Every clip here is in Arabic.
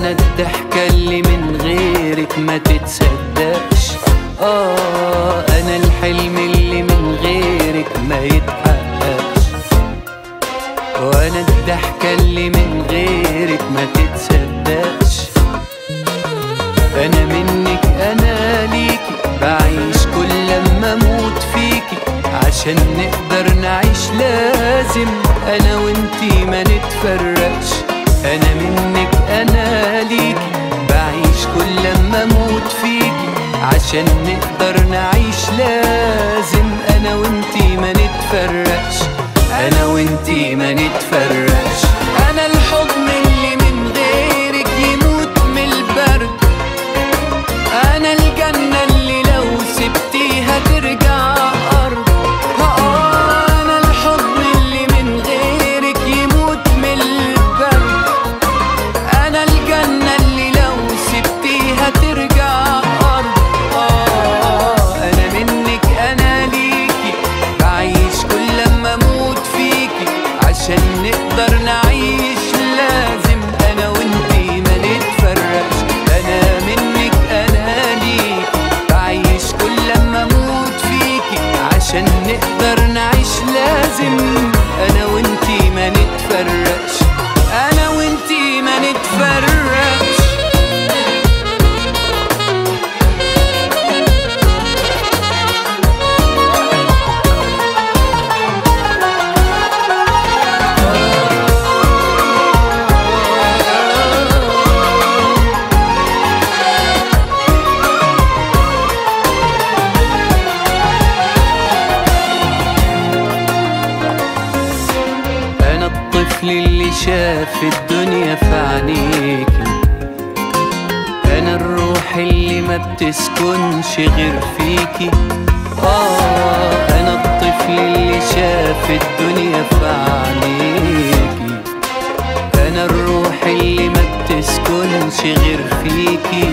انا الضحكة اللي من غيرك ما تتصدقش. انا الحلم اللي من غيرك ما يتحققش، وانا الضحكة اللي من غيرك ما تتصدقش. انا منك انا ليكي بعيش كل لما اموت فيكي، عشان نقدر نعيش لازم انا وانتي ما نتفرقش. انا منك انا ليكي بعيش كل لما اموت فيكي، عشان نقدر نعيش لازم انا وانتي ما نتفرقش. انا وانتي ما نتفرقش. انا الحضن اللي من غيرك يموت من البرد، انا الجنة اللي لو سبتيها ترجع ارض. انا الحضن اللي من غيرك يموت من البرد، انا الجنة اللي لو سبتيها ترجع ارض. انا منك انا ليكي بعيش كل لما اموت فيكي، عشان نقدر نعيش لازم انا وانتي ما نتفرقش. انا منك انا ليكي بعيش كل لما اموت فيكي، عشان نقدر نعيش لازم انا وانتي ما نتفرقش. انا وانتي ما نتفرقش. الطفل اللي شاف الدنيا في عينيكي، انا الروح اللي ما بتسكنش غير فيكي. انا الطفل اللي شاف الدنيا في عينيكي، انا الروح اللي ما بتسكنش غير فيكي.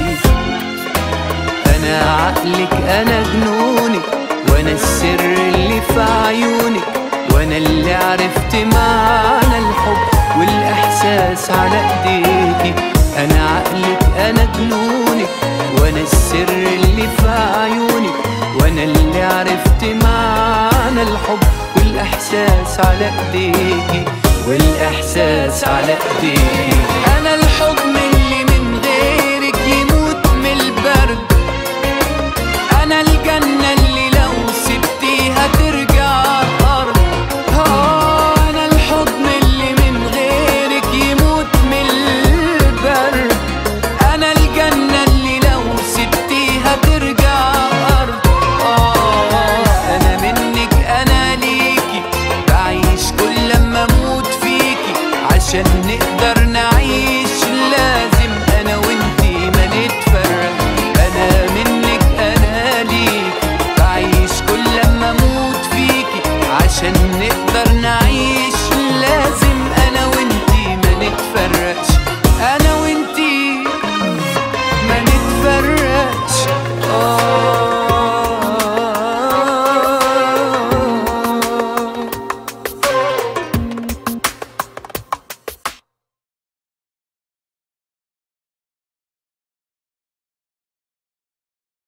انا عقلك انا جنونك، وانا السر اللي في عيونك، وانا اللي عرفت معنى الحب والاحساس على ايديكي. انا عقلك انا جنونك، وانا السر اللي في عيونك، وانا اللي عرفت معنى الحب والاحساس على ايديكي، والاحساس على ايديكي.